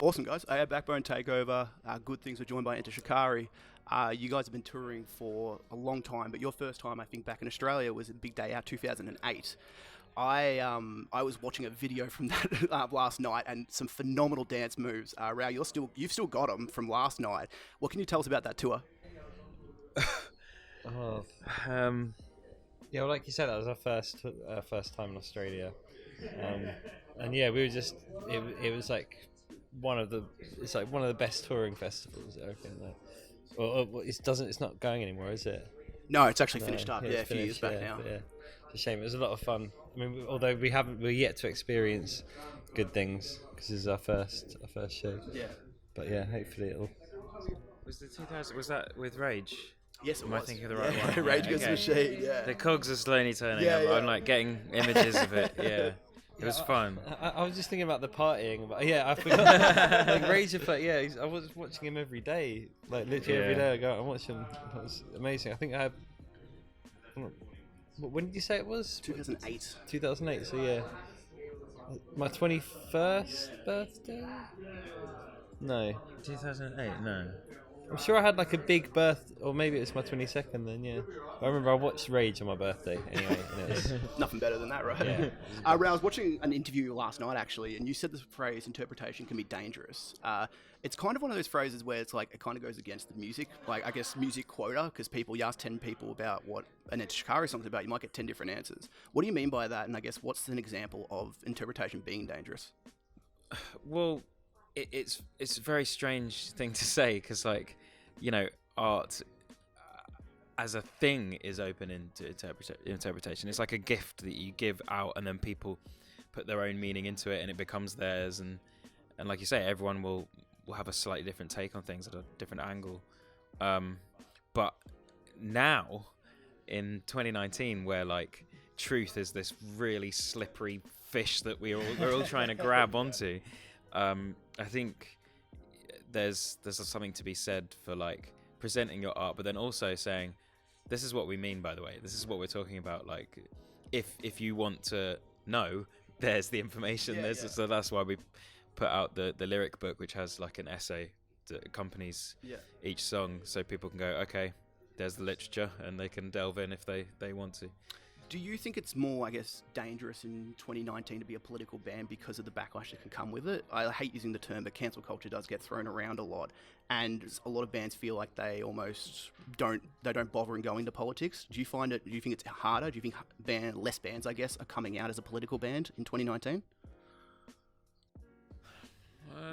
Awesome, guys. Backbone Takeover. Good Things were joined by Enter Shikari. You guys have been touring for a long time, but your first time, I think, back in Australia was a Big Day Out 2008. I was watching a video from that last night, and some phenomenal dance moves. Rao, you've still got them from last night. What can you tell us about that tour? Yeah, well, like you said, that was our first time in Australia, and yeah, we were just it was like one of the best touring festivals, I reckon. It's not going anymore, is it? No, it's actually finished up. Yeah, a few years back now. Yeah. It's a shame. It was a lot of fun. I mean, although we're yet to experience Good Things because this is our first show. Yeah. But yeah, hopefully it'll. Was the 2000? Was that with Rage? Yes, it was. Am I thinking of the right one? Rage Against the Machine. Yeah. The cogs are slowly turning up. I'm like getting images of it. Yeah. It was fun. I was just thinking about the partying, but yeah, I forgot. Like Rage, I was watching him every day, like literally every day. I go and watch him. It was amazing. I think I had. When did you say it was? 2008. 2008. So yeah, my 21st birthday. No. 2008. No. I'm sure I had like a big birth, or maybe it was my 22nd then, yeah. I remember I watched Rage on my birthday anyway. And it was Nothing better than that, right? Yeah. I was watching an interview last night, actually, and you said the phrase interpretation can be dangerous. It's kind of one of those phrases where it's like it kind of goes against the music, like I guess music quota, because you ask 10 people about what an Shikari song's about, you might get 10 different answers. What do you mean by that? And I guess what's an example of interpretation being dangerous? Well, it's a very strange thing to say because, like, you know, art as a thing is open into interpretation. It's like a gift that you give out, and then people put their own meaning into it, and it becomes theirs. And like you say, everyone will have a slightly different take on things at a different angle. But now, in 2019, where like truth is this really slippery fish that we're all trying to grab onto. I think there's something to be said for like presenting your art, but then also saying, this is what we mean, by the way. This is what we're talking about. Like, if you want to know, there's the information. So that's why we put out the lyric book, which has like an essay that accompanies each song, so people can go, okay, there's the literature, and they can delve in if they want to. Do you think it's more, I guess, dangerous in 2019 to be a political band because of the backlash that can come with it? I hate using the term, but cancel culture does get thrown around a lot, and a lot of bands feel like they almost don't bother in going to politics. Do you find it? Do you think it's harder? Do you think less bands, I guess, are coming out as a political band in 2019? I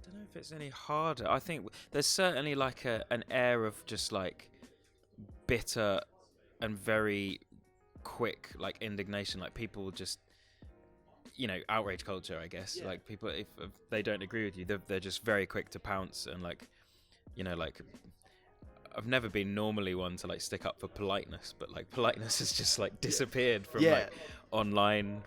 don't know if it's any harder. I think there's certainly like an air of just like bitter and very quick like indignation, like people just, you know, outrage culture, I guess. Like people, if they don't agree with you, they're just very quick to pounce, and like, you know, like I've never been normally one to like stick up for politeness, but like politeness has just like disappeared from like online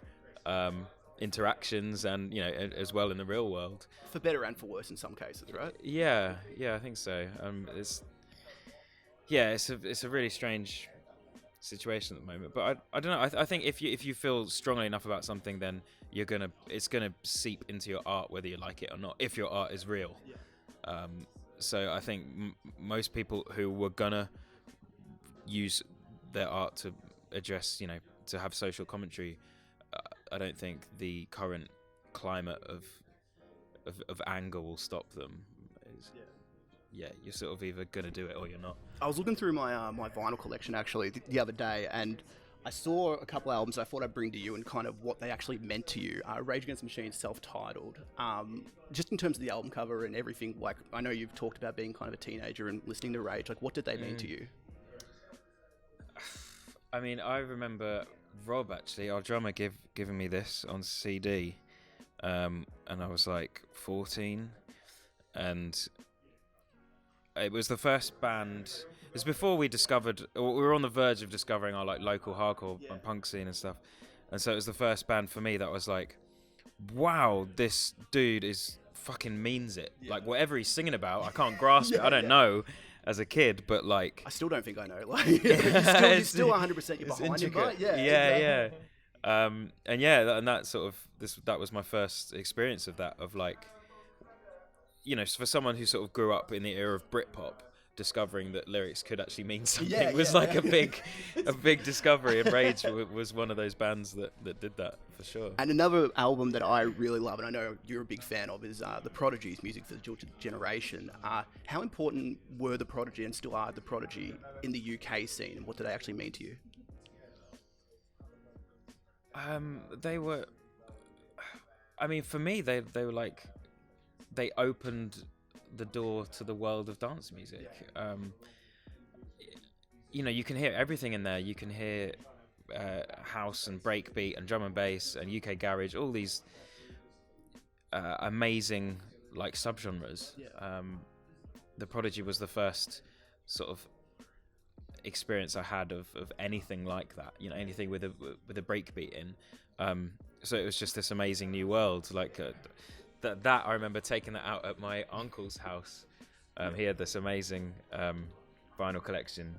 interactions, and you know, as well in the real world, for better and for worse in some cases, right? Yeah, I think so. It's a really strange situation at the moment, but I don't know. I think if you feel strongly enough about something, then it's gonna seep into your art, whether you like it or not, if your art is real. So I think most people who were gonna use their art to address, you know, to have social commentary, I don't think the current climate of anger will stop them. Yeah, you're sort of either going to do it or you're not. I was looking through my my vinyl collection actually the other day, and I saw a couple albums I thought I'd bring to you and kind of what they actually meant to you. Rage Against the Machine, self-titled. Just in terms of the album cover and everything, like I know you've talked about being kind of a teenager and listening to Rage. Like, what did they mean to you? I mean, I remember Rob, actually, our drummer, giving me this on CD, and I was like 14, and it was the first band. It was before we were on the verge of discovering our like local hardcore and punk scene and stuff, and so it was the first band for me that was like, wow, this dude fucking means it. Like whatever he's singing about, I can't grasp it. I don't know as a kid, but like I still don't think I know. Like you're still 100% you're behind him, right? Yeah. And yeah, and that sort of that was my first experience of that, of like, you know, for someone who sort of grew up in the era of Britpop, discovering that lyrics could actually mean something was like a big discovery. And Rage was one of those bands that did that for sure. And another album that I really love, and I know you're a big fan of, is The Prodigy's Music for the Generation. How important were The Prodigy and still are The Prodigy in the UK scene, and what do they actually mean to you? They were, I mean, for me, they were like, they opened the door to the world of dance music. You know, you can hear everything in there. You can hear house and breakbeat and drum and bass and UK garage, all these amazing like subgenres. The Prodigy was the first sort of experience I had of anything like that. You know, anything with a breakbeat in. So it was just this amazing new world. Like that I remember taking that out at my uncle's house. He had this amazing vinyl collection,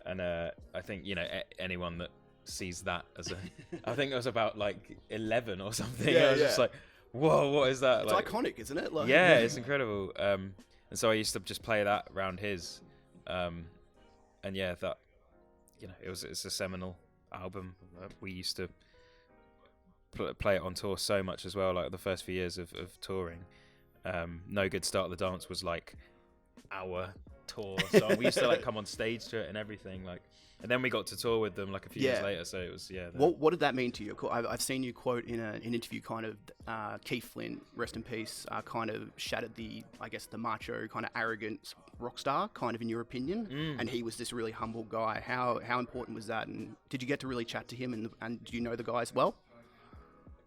and I think, you know, anyone that sees that as a, I think I was about like 11 or something. I was just like, whoa, what is that? It's like, iconic, isn't it? Like, yeah, it's incredible. And so I used to just play that around his, and yeah, that, you know, it's a seminal album. We used to play it on tour so much as well, like the first few years of touring. No Good Start of the Dance was like our tour song. We used to like come on stage to it and everything, like, and then we got to tour with them like a few years later, so it was What did that mean to you? I've seen you quote in an interview kind of Keith Flint, rest in peace, kind of shattered the macho kind of arrogant rock star, kind of, in your opinion, and he was this really humble guy. How important was that, and did you get to really chat to him, and do you know the guy as well?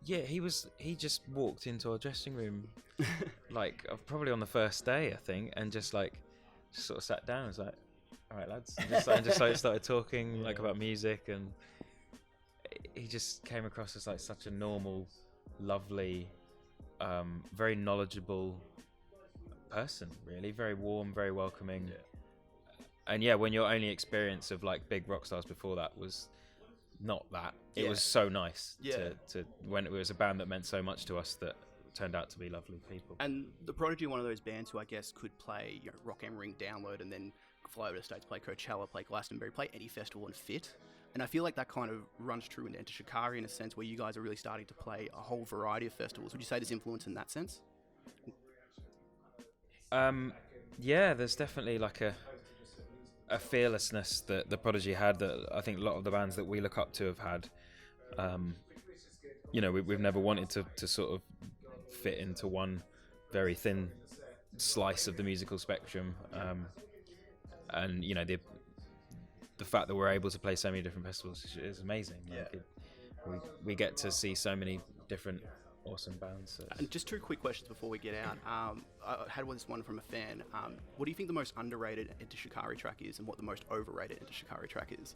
Yeah, he just walked into our dressing room like probably on the first day, I think, and just sort of sat down and was like, all right, lads, and just like started talking like about music, and he just came across as like such a normal, lovely, very knowledgeable person, really, very warm, very welcoming. And yeah, when your only experience of like big rock stars before that was not that, it was so nice to when it was a band that meant so much to us that turned out to be lovely people. And The Prodigy are one of those bands who I guess could play, you know, Rock am Ring Download and then fly over to the States, play Coachella, play Glastonbury, play any festival and fit. And I feel like that kind of runs true into SHIKARI in a sense, where you guys are really starting to play a whole variety of festivals. Would you say there's influence in that sense? Yeah, there's definitely like a fearlessness that the Prodigy had that I think a lot of the bands that we look up to have had. You know, we've never wanted to sort of fit into one very thin slice of the musical spectrum. And you know, the fact that we're able to play so many different festivals is amazing. Like we get to see so many different awesome bands. So. And just two quick questions before we get out. I had this one from a fan. What do you think the most underrated Enter Shikari track is, and what the most overrated Enter Shikari track is?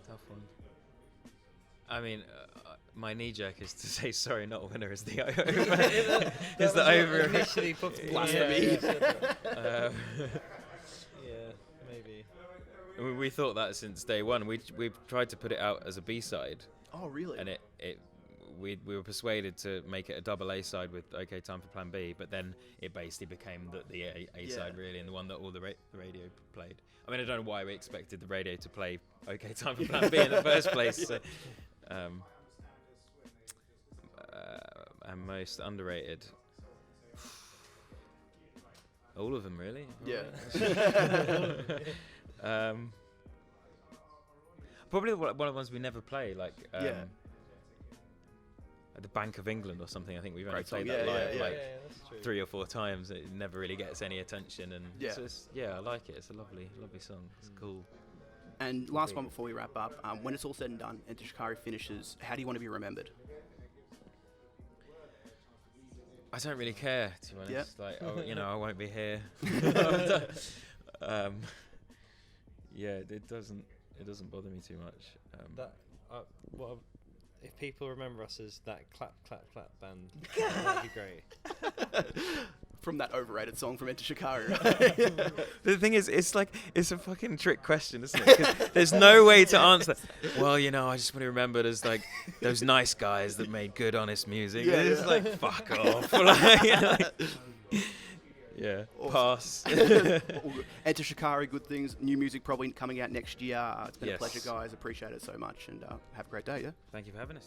Tough one. I mean, my knee jerk is to say Sorry Not a Winner is the over. Is the over initially put blasphemy? Maybe. We thought that since day one. We've tried to put it out as a B-side. Oh, really? And we were persuaded to make it a double A-side with OK Time for Plan B, but then it basically became the A-side really, and the one that all the radio played. I mean, I don't know why we expected the radio to play OK Time for Plan B in the first place. So, and most underrated, all of them really. Yeah. Probably one of the ones we never play, like at the Bank of England or something. I think we've only played that live 3 or 4 times. It never really gets any attention, and so I like it. It's a lovely song. It's cool. And last one before we wrap up, when it's all said and done, Enter Shikari finishes, how do you want to be remembered? I don't really care, to be honest. Like, I won't be here. It doesn't bother me too much. If people remember us as that clap clap clap band, that'd be great. from that overrated song from Enter Shikari, right? The thing is, it's a fucking trick question, isn't it? 'Cause there's no way to answer. Well, you know, I just want to remember there's like those nice guys that made good, honest music. Yeah, It's yeah. like fuck off. Like, yeah, Awesome. pass. Enter Shikari, good things. New music probably coming out next year. It's been Yes. a pleasure, guys. Appreciate it so much, and have a great day. Yeah. Thank you for having us.